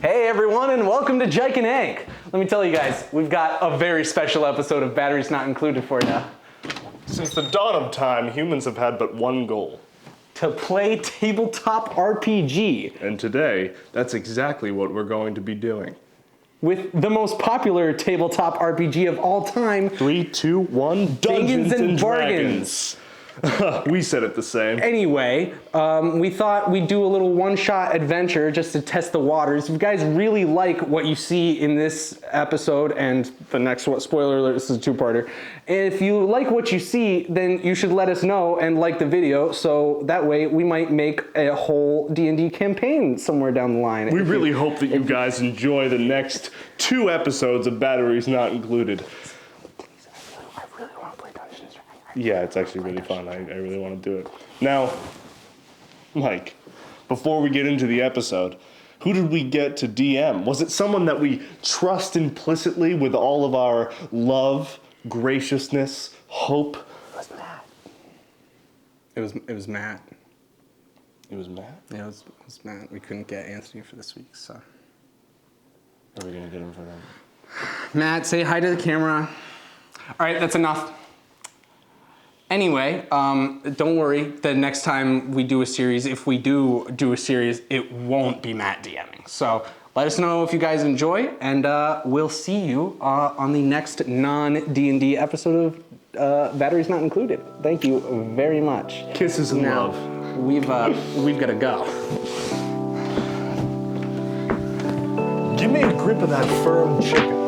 Hey everyone, and welcome to Jike and Egg. Let me tell you guys, we've got a very special episode of Batteries Not Included for you. Since the dawn of time, humans have had but one goal. To play tabletop RPG. And today, that's exactly what we're going to be doing. With the most popular tabletop RPG of all time. 3, 2, 1, Dungeons and Dragons. We said it the same. Anyway, we thought we'd do a little one-shot adventure just to test the waters. If you guys really like what you see in this episode and the next one, spoiler alert, this is a two-parter. If you like what you see, then you should let us know and like the video, so that way we might make a whole D&D campaign somewhere down the line. We really hope that you guys enjoy the next 2 episodes of Batteries Not Included. Yeah, it's actually really fun. I really want to do it. Now, Mike, before we get into the episode, who did we get to DM? Was it someone that we trust implicitly with all of our love, graciousness, hope? It was Matt. It was Matt. It was Matt? Yeah, it was Matt. We couldn't get Anthony for this week, so. Are we going to get him for them? Matt, say hi to the camera. All right, that's enough. Anyway, don't worry, the next time we do a series, if we do a series, it won't be Matt DMing. So let us know if you guys enjoy, and we'll see you on the next non-D&D episode of Batteries Not Included. Thank you very much. Kisses and love. We've got to go. Give me a grip of that firm chicken.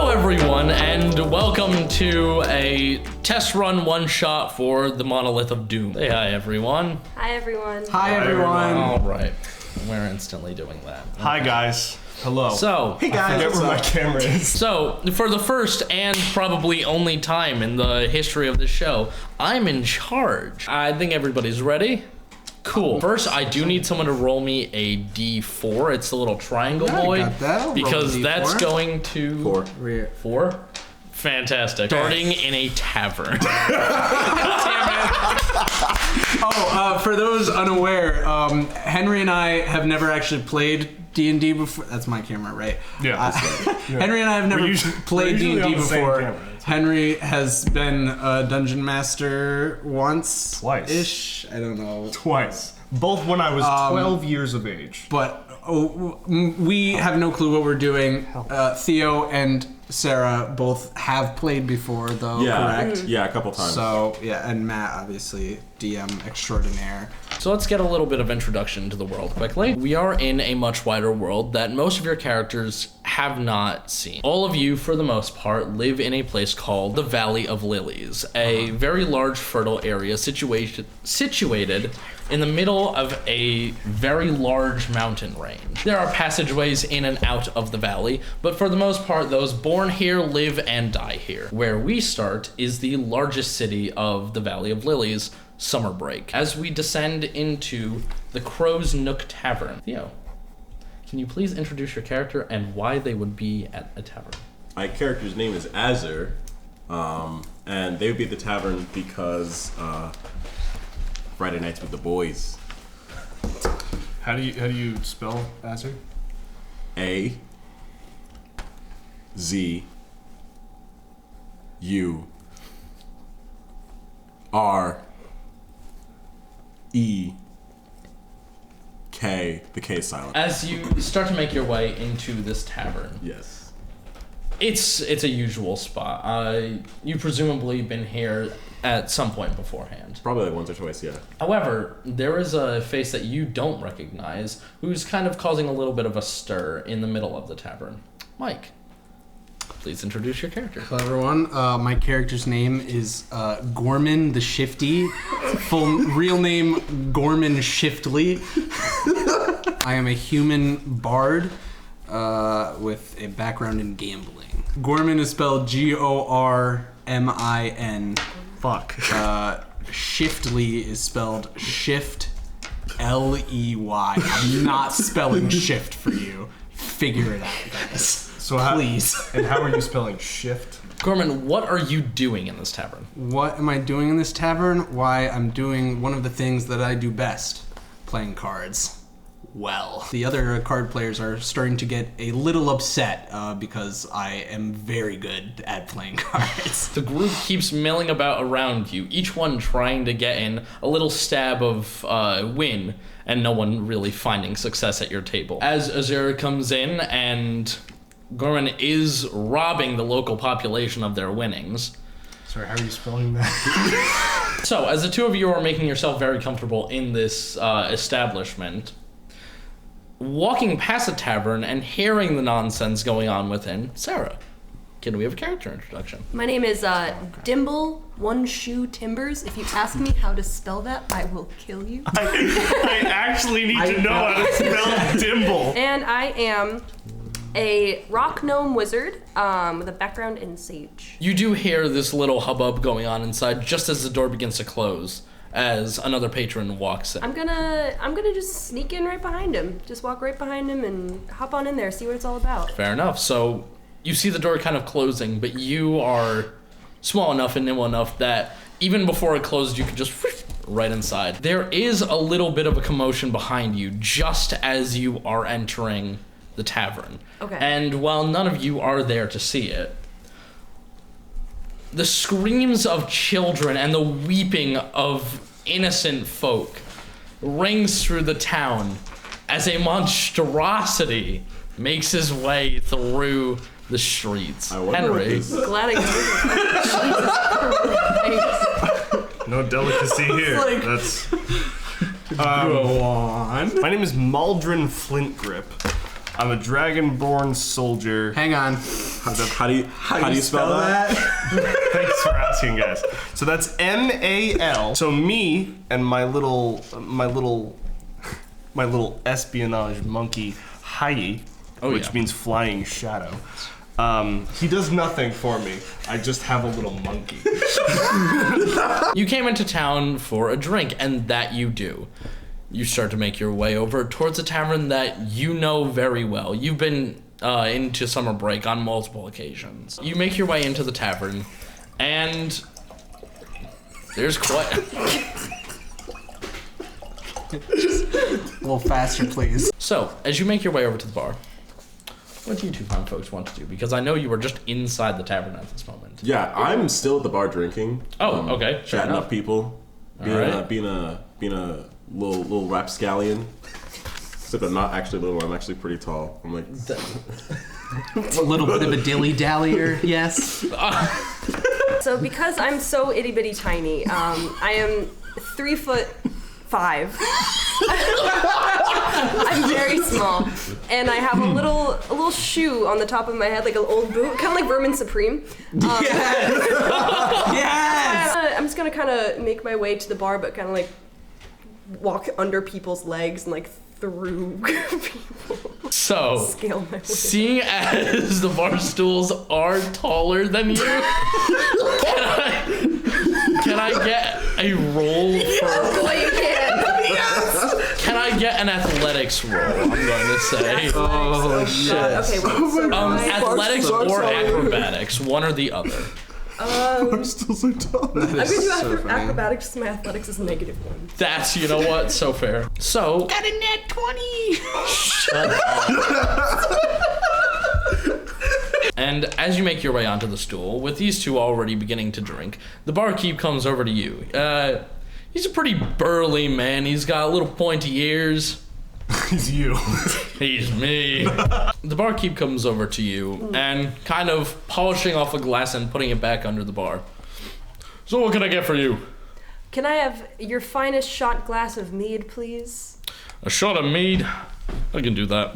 Everyone, and welcome to a test run one-shot for the Monolith of Doom. Say hi, everyone. Hi, everyone. Hi, everyone. All right, we're instantly doing that. Hi, guys. Hello. So, hey guys, I forget where my camera is. So, for the first and probably only time in the history of the show, I'm in charge. I think everybody's ready. Cool. First, I do need someone to roll me a D4. It's the little triangle boy. Got that. Because that's going to... 4? Fantastic. Starting in a tavern. For those unaware, Henry and I have never actually played D&D before. That's my camera, right? Yeah. Henry and I have never played D&D before. Henry has been a dungeon master once. Twice. I don't know. Twice. Both when I was 12 years of age. But we have no clue what we're doing. Theo and Sarah both have played before, though, correct? Yeah, a couple times. So, yeah, and Matt, obviously, DM extraordinaire. So let's get a little bit of introduction to the world quickly. We are in a much wider world that most of your characters have not seen. All of you, for the most part, live in a place called the Valley of Lilies, a very large fertile area situated in the middle of a very large mountain range. There are passageways in and out of the valley, but for the most part, those born here live and die here. Where we start is the largest city of the Valley of Lilies, Summerbreak. As we descend into the Crow's Nook Tavern. Theo, can you please introduce your character and why they would be at a tavern? My character's name is Azur, and they would be at the tavern because Friday nights with the boys. How do you spell Azur? A Z U R E K. The K is silent. As you start to make your way into this tavern, Yes. it's a usual spot. You presumably been here at some point beforehand. Probably like once or twice, yeah. However, there is a face that you don't recognize who's kind of causing a little bit of a stir in the middle of the tavern. Mike, please introduce your character. Hello, everyone. My character's name is Gorman the Shifty. Real name, Gorman Shiftly. I am a human bard with a background in gambling. Gorman is spelled Gormin. Fuck. Shiftly is spelled Shift Ley. I'm not spelling shift for you. Figure it out, guys. So please. And how are you spelling shift? Gorman, what are you doing in this tavern? What am I doing in this tavern? Why, I'm doing one of the things that I do best, playing cards. Well, the other card players are starting to get a little upset because I am very good at playing cards. The group keeps milling about around you, each one trying to get in a little stab of win, and no one really finding success at your table. As Azura comes in and Gorman is robbing the local population of their winnings. Sorry, how are you spelling that? So, as the two of you are making yourself very comfortable in this establishment, walking past the tavern and hearing the nonsense going on within, Sarah, can we have a character introduction? My name is Dimble One Shoe Timbers. If you ask me how to spell that, I will kill you. I actually need to know how to spell Dimble. And I am a rock gnome wizard with a background in sage. You do hear this little hubbub going on inside just as the door begins to close, as another patron walks in. I'm gonna just sneak in right behind him. Just walk right behind him and hop on in there, see what it's all about. Fair enough. So you see the door kind of closing, but you are small enough and nimble enough that even before it closed, you could just right inside. There is a little bit of a commotion behind you just as you are entering the tavern. Okay. And while none of you are there to see it, the screams of children and the weeping of innocent folk rings through the town as a monstrosity makes his way through the streets. I wonder what Henry, this- Glad I Jesus. No delicacy here. Like- That's. Go on. My name is Maldrin Flintgrip. I'm a dragonborn soldier. Hang on. How do you spell that? Thanks for asking, guys. So that's M-A-L. So me and my little espionage monkey, Hai, which means flying shadow. He does nothing for me. I just have a little monkey. you came into town for a drink, and that you do. You start to make your way over towards a tavern that you know very well. You've been into summer break on multiple occasions. You make your way into the tavern, and there's quite... A little faster, please. So, as you make your way over to the bar, what do you two fine folks want to do? Because I know you were just inside the tavern at this moment. Yeah, I'm still at the bar drinking. Oh, okay. Fair Chatting enough. up people. Being a little rapscallion. Except I'm not actually little, I'm actually pretty tall. I'm like... A little bit of a dilly-dallyer, yes. So because I'm so itty bitty tiny, I am 3'5". I'm very small, and I have a little shoe on the top of my head, like an old boot, kind of like Vermin Supreme. Yes! I'm just gonna kind of make my way to the bar, but kind of like walk under people's legs and like through people. So, Scale my way. seeing as the bar stools are taller than you, can I get a roll for... Oh, you can. Can I get an athletics roll, I'm going to say. Oh, shit. Okay, well, so Athletics or acrobatics, one or the other. I'm still so tall. I'm gonna do so funny. acrobatics. My athletics is -1. That's, you know what, so fair. So, Got a net 20! shut up. And as you make your way onto the stool, with these two already beginning to drink, the barkeep comes over to you. He's a pretty burly man. He's got little pointy ears. He's you. He's me. The barkeep comes over to you and kind of polishing off a glass and putting it back under the bar. So what can I get for you? Can I have your finest shot glass of mead, please? A shot of mead? I can do that.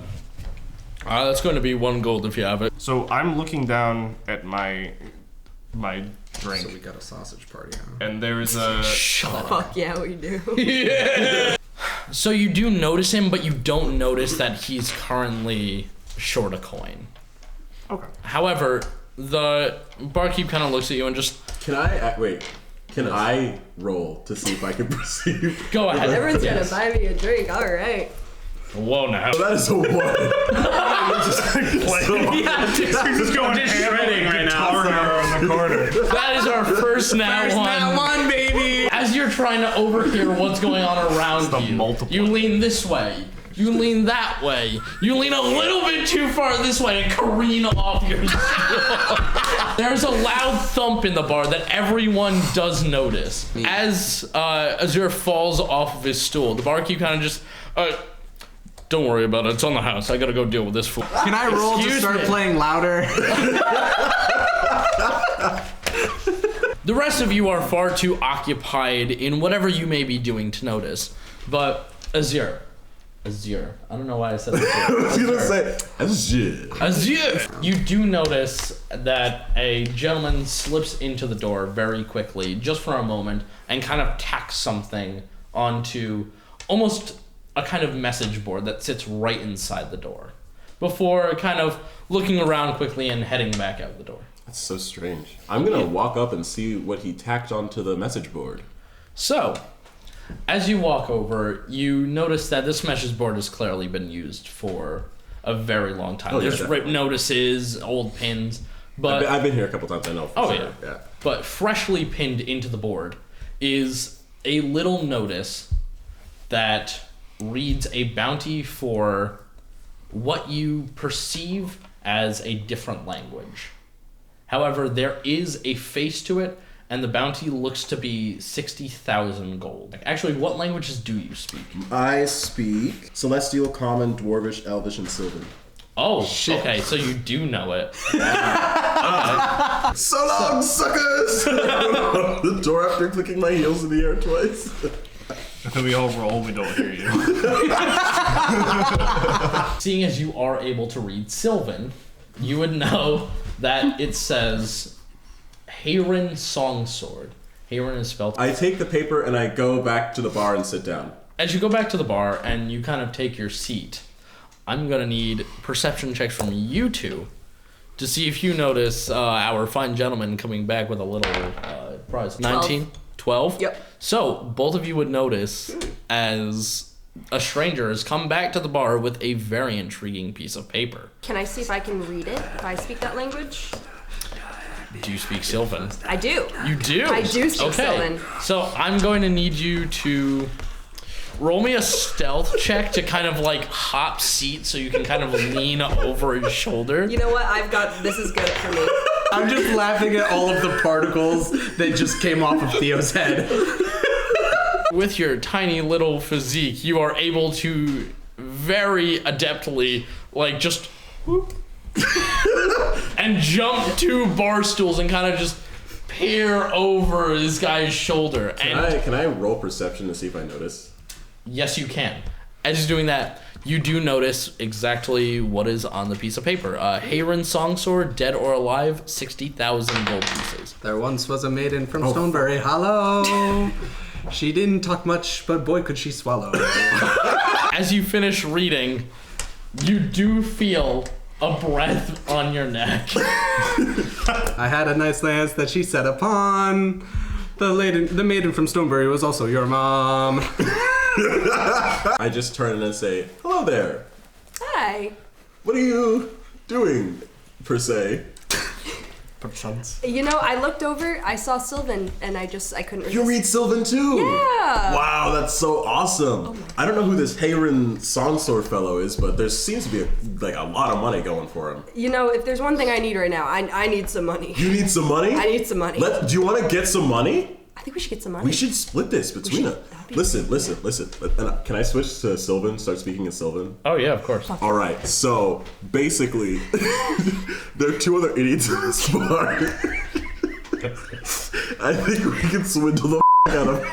That's going to be 1 gold if you have it. So I'm looking down at my drink, So we got a sausage party, huh? and there is a... Fuck yeah, we do. So you do notice him, but you don't notice that he's currently short a coin. Okay. However, the barkeep kind of looks at you and just... Can I wait? Can I roll to see if I can perceive? Go ahead. Everyone's Yes. gonna buy me a drink. All right. Whoa, now. That is a 1. Just going ham on the guitar on the First nat one, baby. As you're trying to overhear what's going on around you, multiple. you lean this way. You lean that way. You lean a little bit too far this way and careen off your stool. There's a loud thump in the bar that everyone does notice. As Azure falls off of his stool, the barkeep kind of just, don't worry about it. It's on the house. I gotta go deal with this fool. Can I roll to start playing louder? The rest of you are far too occupied in whatever you may be doing to notice. But Azure. I don't know why I said Azure. I was gonna say Azure. You do notice that a gentleman slips into the door very quickly, just for a moment, and kind of tacks something onto almost a kind of message board that sits right inside the door, before kind of looking around quickly and heading back out the door. That's so strange. I'm gonna walk up and see what he tacked onto the message board. So, as you walk over, you notice that this message board has clearly been used for a very long time. Oh, yeah, There's definitely. ripped notices, old pins, but I've been here a couple times. I know. For sure. Yeah. But freshly pinned into the board is a little notice that reads a bounty for what you perceive as a different language. However, there is a face to it, and the bounty looks to be 60,000 gold. Actually, what languages do you speak? I speak Celestial, Common, Dwarvish, Elvish, and Sylvan. Oh, shit. Okay, so you do know it. So long, suckers! The door after clicking my heels in the air twice. If we all roll, we don't hear you. Seeing as you are able to read Sylvan, you would know that it says Hayron Songsword. Hayron is spelled... I take the paper and I go back to the bar and sit down. As you go back to the bar and you kind of take your seat, I'm going to need perception checks from you two to see if you notice our fine gentleman coming back with a little prize. 19? 12? Yep. So, both of you would notice as a stranger has come back to the bar with a very intriguing piece of paper. Can I see if I can read it? If I speak that language? Do you speak Sylvan? I do. You do? I do speak okay. Sylvan. So I'm going to need you to roll me a stealth check to kind of like hop seat so you can kind of lean over his shoulder. You know what? This is good for me. I'm just laughing at all of the particles that just came off of Theo's head. With your tiny little physique, you are able to very adeptly like just whoop, and jump 2 bar stools and kind of just peer over this guy's shoulder. Can I roll perception to see if I notice? Yes, you can. As he's doing that, you do notice exactly what is on the piece of paper. Hayron Songsword, dead or alive, 60,000 gold pieces. There once was a maiden from Stonebury Hollow. She didn't talk much, but boy could she swallow. As you finish reading, you do feel a breath on your neck. I had a nice lance that she set upon. The maiden from Stonebury was also your mom. I just turn and say, hello there. Hi. What are you doing, per se? You know, I looked over, I saw Sylvan, and I couldn't resist. You read Sylvan too? Yeah. Wow, that's so awesome. I don't know who this Hayron Songsword fellow is, but there seems to be a lot of money going for him. You know, if there's one thing I need right now, I need some money. You need some money? I need some money. Do you want to get some money? I think we should get some money. We should split this between us. Listen. Can I switch to Sylvan? Start speaking in Sylvan? Oh yeah, of course. All right. So basically, there are 2 other idiots in this bar. I think we can swindle the out of.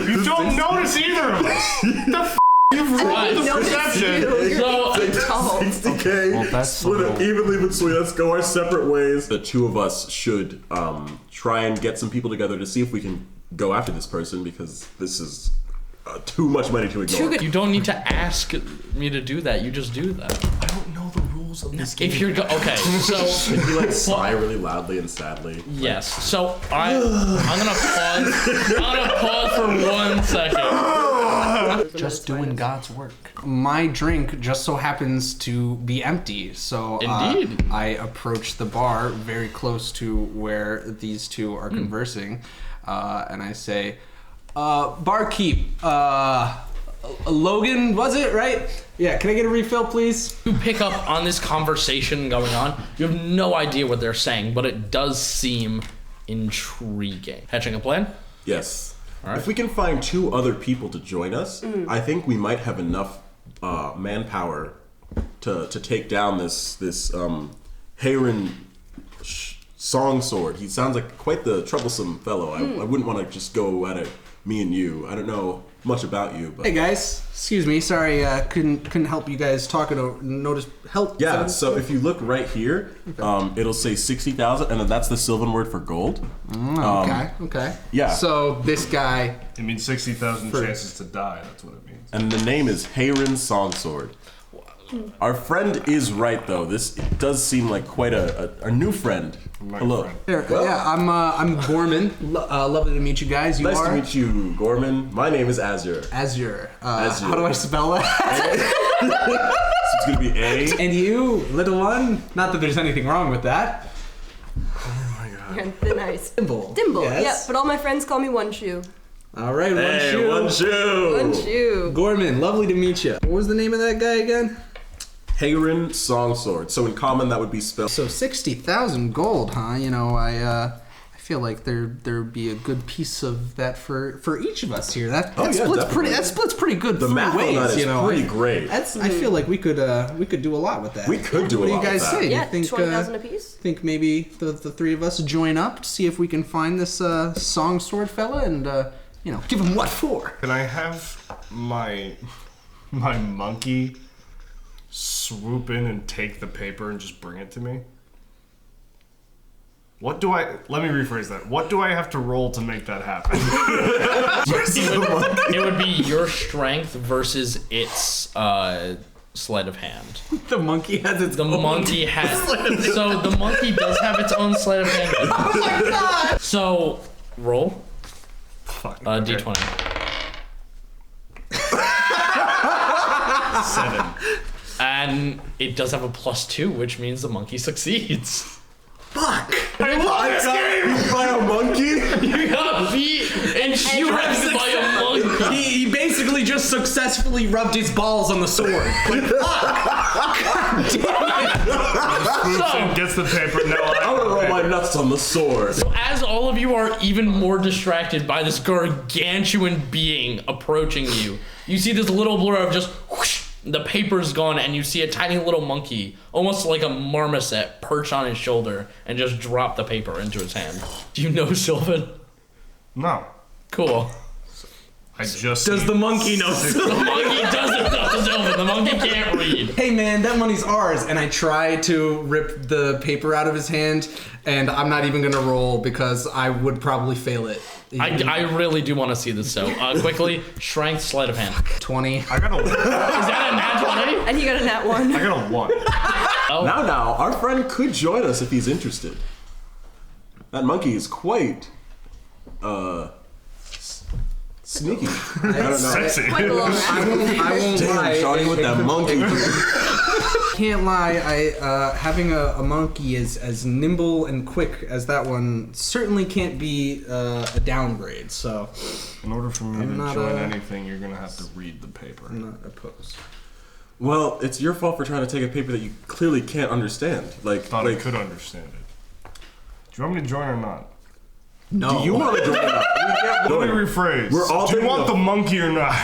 You don't notice either of us. The you've rolled the perception. So, 60K. Split it evenly between us. Go our separate ways. The 2 of us should try and get some people together to see if we can go after this person, because this is too much money to ignore. you don't need to ask me to do that. You just do that. I don't know the rules of this game. If you're okay, so Can you sigh really loudly and sadly? yes. So I'm gonna pause. I'm gonna pause for 1 second. Just doing God's work. My drink just so happens to be empty, so Indeed. I approach the bar very close to where these two are conversing, and I say, barkeep, Logan, was it, right? Yeah, can I get a refill, please? You pick up on this conversation going on. You have no idea what they're saying, but it does seem intriguing. Hatching a plan? Yes. Alright. If we can find 2 other people to join us, I think we might have enough manpower to take down this Hayron song sword. He sounds like quite the troublesome fellow. I wouldn't want to just go at it, me and you. I don't know much about you, but Hey guys, excuse me. Sorry, couldn't help you guys talking or notice help. yeah. So if you look right here, it'll say 60,000, and then that's the Sylvan word for gold. Okay. Yeah. So this guy. It means 60,000 chances to die. That's what it means. And the name is Hayron Songsword. Our friend is right, though. This does seem like quite a new friend. Hello. Friend. Here, I'm Gorman. Lovely to meet you guys. You Nice are to meet you, Gorman. My name is Azure. Azure. Azure. How do I spell that? So it's gonna be A. And you, little one. Not that there's anything wrong with that. You're thin ice. Dimble. Dimble. Yes. Yeah, but all my friends call me One Shoe. All right, one Hey, shoe. one shoe. One Shoe. Gorman, lovely to meet you. What was the name of that guy again? Hayron Songsword. So in common, that would be spelled. So 60,000 gold, huh? You know, I feel like there'd be a good piece of that for each of us here. That yeah, splits definitely. pretty good. The three math on ways, that is you know. pretty great. I feel like we could do a lot with that. We could do a What lot do you guys with that. say? Yeah, you think 20,000 apiece. think maybe the three of us join up to see if we can find this song sword fella and give him what for? Can I have my monkey swoop in and take the paper and just bring it to me? Let me rephrase that. What do I have to roll to make that happen? It would be your strength versus its sleight of hand. The monkey has its The monkey has. So the monkey does have its own sleight of hand. Oh my god! So roll Fuck. d20. 7. And it does have a +2, which means the monkey succeeds. Fuck! I got beat by a monkey. You got beat and shredded by a monkey. He basically just successfully rubbed his balls on the sword. Like, fuck! So gets the paper. No, I want to roll my nuts on the sword. As all of you are even more distracted by this gargantuan being approaching you, you see this little blur of just whoosh, the paper's gone, and you see a tiny little monkey, almost like a marmoset, perch on his shoulder and just drop the paper into his hand. Do you know Sylvan? No. Cool. I just. Does the monkey know? The monkey doesn't know Sylvan. The monkey can't read. Hey man, that money's ours. And I try to rip the paper out of his hand, and I'm not even gonna roll because I would probably fail it. I really do want to see this, so quickly, strength, sleight of hand. 20. I got a. Is that a nat 20? And you got a nat 1. I got a 1. Now, our friend could join us if he's interested. That monkey is quite, sneaky. I don't know. Sexy. Quite a lot. I won't lie. Starting with that monkey. Can't lie. Having a monkey as nimble and quick as that one certainly can't be a downgrade. So In order for me I'm to not, join anything, you're gonna have to read the paper. I'm not opposed. Well, it's your fault for trying to take a paper that you clearly can't understand. Thought I could understand it. Do you want me to join or not? No. do you want to join us? Let me rephrase. We're all Do you taking want a- the monkey or not?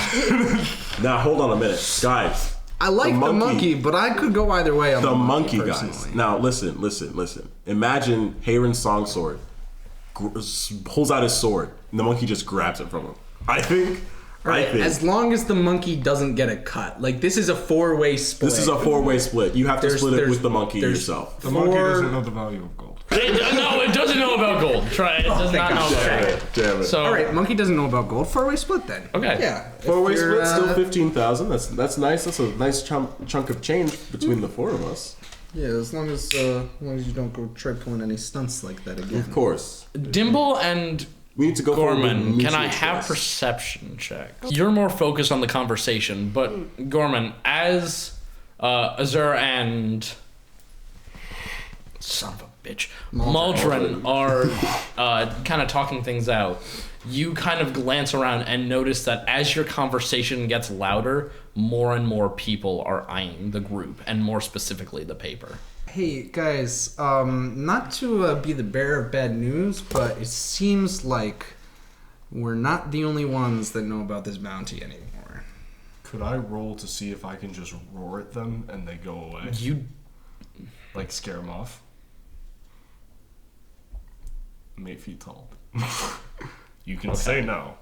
Now, hold on a minute, guys. I like the monkey, but I could go either way on The the monkey, guys. personally. Now, listen. Imagine Hayron's song sword pulls out his sword, and the monkey just grabs it from him. I think. As long as the monkey doesn't get a cut. Like, this is a 4-way split. This is a 4-way split. You have to split it with the monkey yourself. The monkey doesn't know the value of gold. No, it doesn't know about gold. Try it. It does not know about gold. Damn it. So, All right, monkey doesn't know about gold. 4-way split then. Okay. Yeah. if 4-way you're, split, still 15,000. That's nice. That's a nice chunk of change between the four of us. Yeah, as long as you don't go try pulling any stunts like that again. Of course. Dimble and We need to go forward with Gorman, can I mutual have trust. perception check? You're more focused on the conversation, but Gorman, as Azur and son of a bitch, Maldron are kind of talking things out, you kind of glance around and notice that as your conversation gets louder, more and more people are eyeing the group, and more specifically the paper. Hey guys, not to be the bearer of bad news, but it seems like we're not the only ones that know about this bounty anymore. Could I roll to see if I can just roar at them and they go away? You Like scare them off? I'm 8 feet tall. You can say no.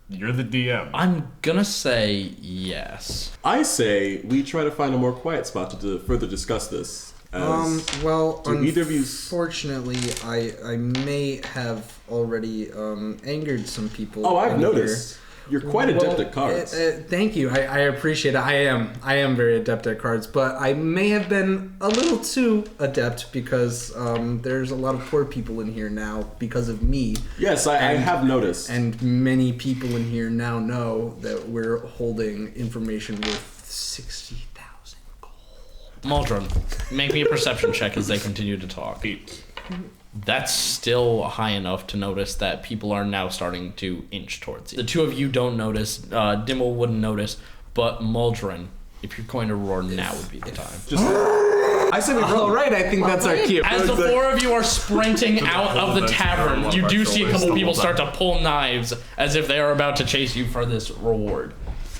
You're the DM. I'm gonna say yes. I say we try to find a more quiet spot to further discuss this. Well, do either of you unfortunately, I may have already angered some people. Oh, I've in noticed. You're quite adept at cards. Thank you. I appreciate it. I am very adept at cards, but I may have been a little too adept because there's a lot of poor people in here now because of me. Yes, I have noticed. And many people in here now know that we're holding information worth 60,000 gold. Maldron, make me a perception check as they continue to talk. That's still high enough to notice that people are now starting to inch towards you. The two of you don't notice, Dimmel wouldn't notice, but Maldron, if you're going to roar, now would be the time. I said we roll right. I think that's our cue. As the four of you are sprinting out of the tavern, you do see a couple people start to pull knives as if they are about to chase you for this reward.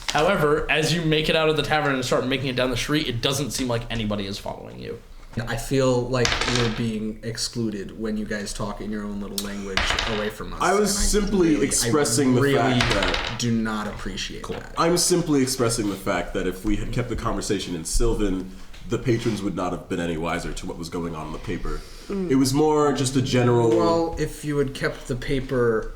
However, as you make it out of the tavern and start making it down the street, it doesn't seem like anybody is following you. I feel like we're being excluded when you guys talk in your own little language away from us. I was simply expressing the fact that... do not appreciate that. I'm simply expressing the fact that if we had kept the conversation in Sylvan, the patrons would not have been any wiser to what was going on in the paper. It was more just a general... Well, if you had kept the paper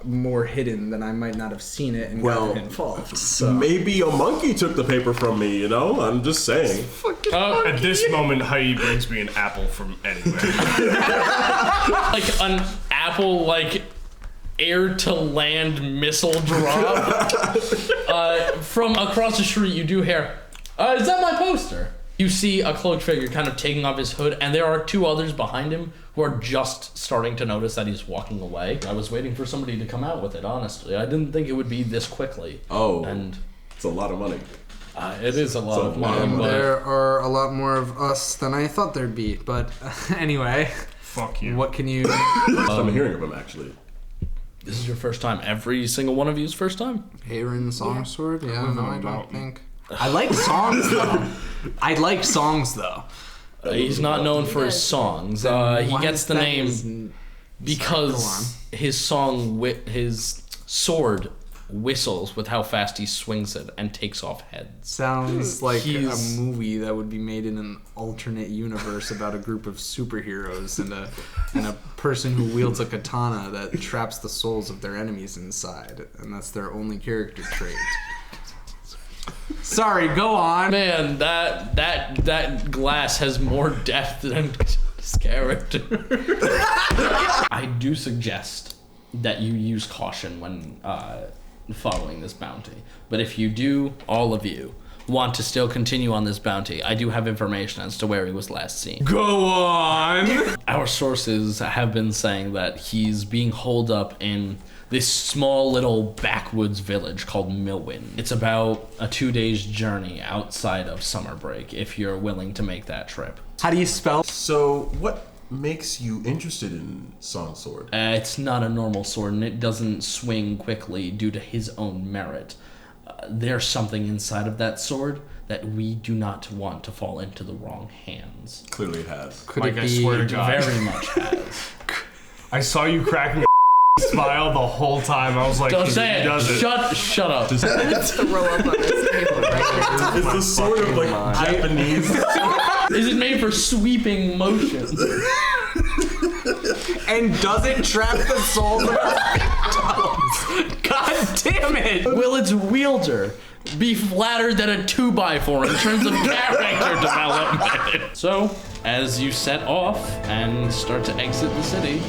more hidden, then I might not have seen it and gotten involved. So. Maybe a monkey took the paper from me, you know? I'm just saying. At this moment, Hai brings me an apple from anywhere. Like an apple, like air-to-land missile drop. From across the street, you do hear, is that my poster? You see a cloaked figure kind of taking off his hood, and there are two others behind him who are just starting to notice that he's walking away. I was waiting for somebody to come out with it, honestly. I didn't think it would be this quickly. Oh, and it's a lot of money. It is a lot of money, but... There are a lot more of us than I thought there'd be, but anyway. Fuck you. What can you... I'm hearing of him, actually. This is your first time. Every single one of you's first time? Aaron Songsword? Yeah, no, I don't think. I like songs, though. I like songs, though. He's not known for his songs. He gets the name because his song, his sword whistles with how fast he swings it and takes off heads. Sounds like a movie that would be made in an alternate universe about a group of superheroes and a person who wields a katana that traps the souls of their enemies inside, and that's their only character trait. Sorry, go on. Man, that glass has more depth than his character. I do suggest that you use caution when following this bounty. But if you do, all of you, want to still continue on this bounty, I do have information as to where he was last seen. Go on! Our sources have been saying that he's being holed up in this small little backwoods village called Milwyn. It's about a 2 days journey outside of summer break if you're willing to make that trip. How do you spell? So, what makes you interested in Song Sword? It's not a normal sword, and it doesn't swing quickly due to his own merit. There's something inside of that sword that we do not want to fall into the wrong hands. Clearly it has. Could Like, it I be swear to God. Very much has. I saw you cracking a smile the whole time. I was like, Don't he say it. does Shut up. I'm gonna throw up on this table right now. It's the sort of like Japanese. Is it made for sweeping motions? And does it trap the souls of victims? God damn it! Will its wielder be flattered than a 2x4 in terms of character development? So, as you set off and start to exit the city,